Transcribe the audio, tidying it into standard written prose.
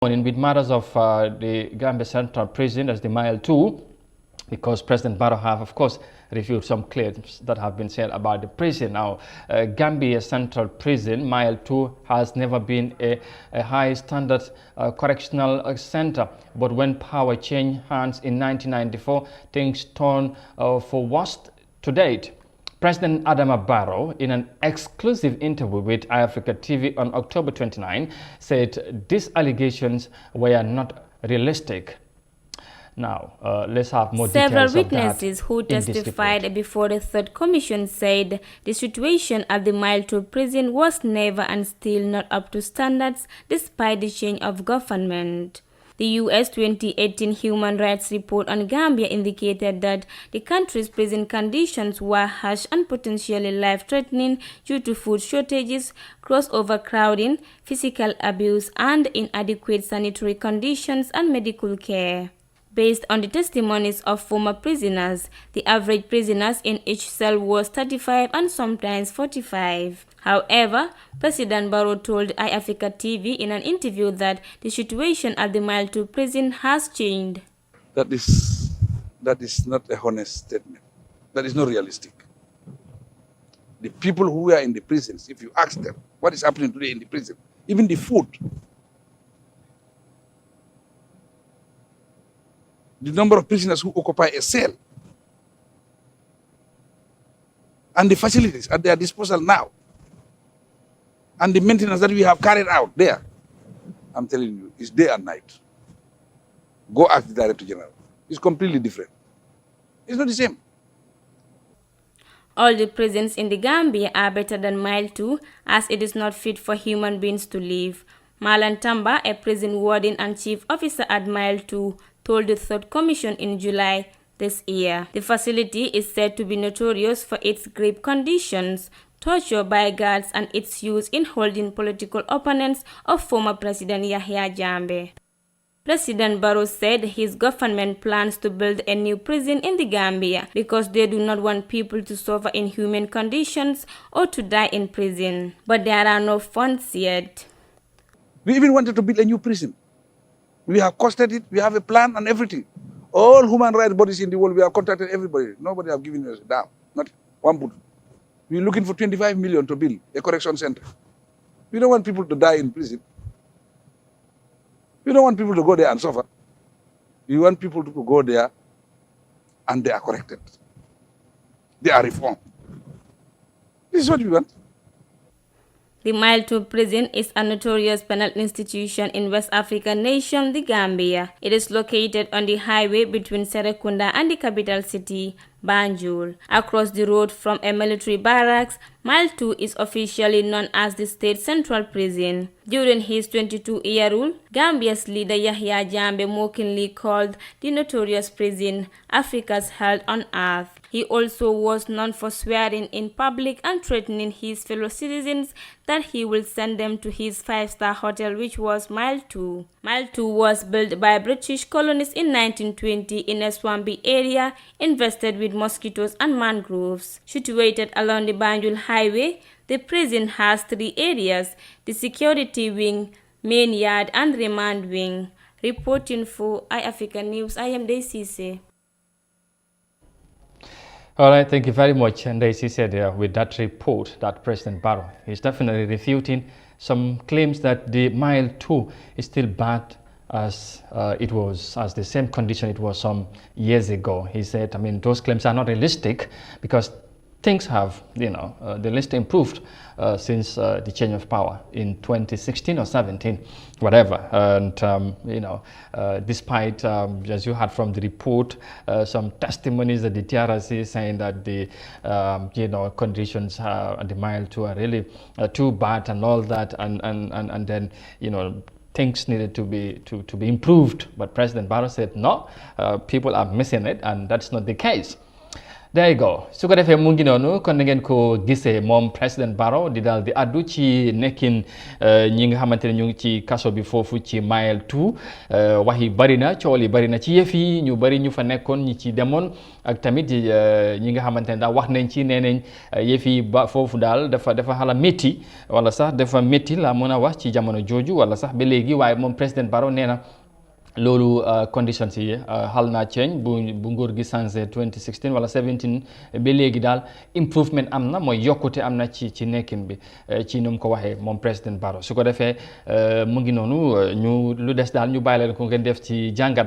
With matters of the Gambia Central Prison as the Mile 2, because President Barrow have, of course, reviewed some claims that have been said about the prison. Now, Gambia Central Prison, Mile 2, has never been a high standard correctional center. But when power changed hands in 1994, things turned for worst to date. President Adama Barrow, in an exclusive interview with Eyeafrica TV on October 29, said these allegations were not realistic. Now, let's have more details of that. Several witnesses who testified before the Third Commission said the situation at the Mile 2 prison was never and still not up to standards despite the change of government. The U.S. 2018 Human Rights Report on Gambia indicated that the country's prison conditions were harsh and potentially life-threatening due to food shortages, gross overcrowding, physical abuse, and inadequate sanitary conditions and medical care. Based on the testimonies of former prisoners, the average prisoners in each cell was 35 and sometimes 45. However, President Barrow told Eyeafrica TV in an interview that the situation at the Mile 2 prison has changed. That is not a honest statement. That is not realistic. The people who are in the prisons, if you ask them what is happening today in the prison, even the food, the number of prisoners who occupy a cell, and the facilities at their disposal now, and the maintenance that we have carried out there, I'm telling you, it's day and night. Go ask the Director General. It's completely different. It's not the same. All the prisons in the Gambia are better than Mile 2, as it is not fit for human beings to live. Malan Tamba, a prison warden and chief officer at Mile 2, told the Third Commission in July this year. The facility is said to be notorious for its grave conditions, torture by guards, and its use in holding political opponents of former President Yahya Jammeh. President Barrow said his government plans to build a new prison in the Gambia because they do not want people to suffer inhuman conditions or to die in prison. But there are no funds yet. We even wanted to build a new prison. We have costed it, we have a plan and everything. All human rights bodies in the world, we have contacted everybody. Nobody have given us a damn, not one put. We're looking for 25 million to build a correction center. We don't want people to die in prison. We don't want people to go there and suffer. We want people to go there and they are corrected. They are reformed. This is what we want. The Mile 2 prison is a notorious penal institution in West African nation, the Gambia. It is located on the highway between Serekunda and the capital city, Banjul. Across the road from a military barracks, Mile 2 is officially known as the State Central Prison. During his 22-year rule, Gambia's leader Yahya Jammeh mockingly called the notorious prison Africa's hell on earth. He also was known for swearing in public and threatening his fellow citizens that he will send them to his 5-star hotel, which was Mile 2. Mile 2 was built by British colonists in 1920 in a swampy area invested with mosquitoes and mangroves. Situated along the Banjul Highway, the prison has 3 areas: the security wing, main yard, and remand wing. Reporting for Eyeafrica News, I am Daisy Cisse. All right, thank you very much. And as he said with that report, that President Barrow is definitely refuting some claims that the Mile 2 is still bad as it was, as the same condition it was some years ago. He said, I mean, those claims are not realistic because things have, the list improved since the change of power in 2016 or 17, whatever. And, despite, as you heard from the report, some testimonies that the TRC saying that the, conditions at the Mile 2 are really too bad and all that. And then, things needed to be improved. But President Barrow said, no, people are missing it, and that's not the case. there you go su ko defee mu ngi noonu kon na ngeen ko gisee moom président Barrow di daal di addu ci nekkin ñi nga xamante ne ñu ngi ci kaso bi foofu ci Mile 2 wax yi bari na coow yi bari na ci yëf yi ñu bari ñu fa nekkoon ñi ci demoon ak tamit ñi nga xamante ne daal wax nañ ci nee nañ yëf yi ba foofu daal dafa xala métti wala sax dafa métti la mën a wax ci jamono jooju wala sax ba léegi waaye moom président Barrow nee na loolu conditions yi xal naa change bu nguur gi changé 2016 wala 17 ba léegi daal improvement am na mooy yokkute am na ci nekkin bi ci nu mu ko waxee moom président Barrow su ko defee mu ngi noonu ñu lu des daal ñu bàyyi leen ko ngeen def ci jàngat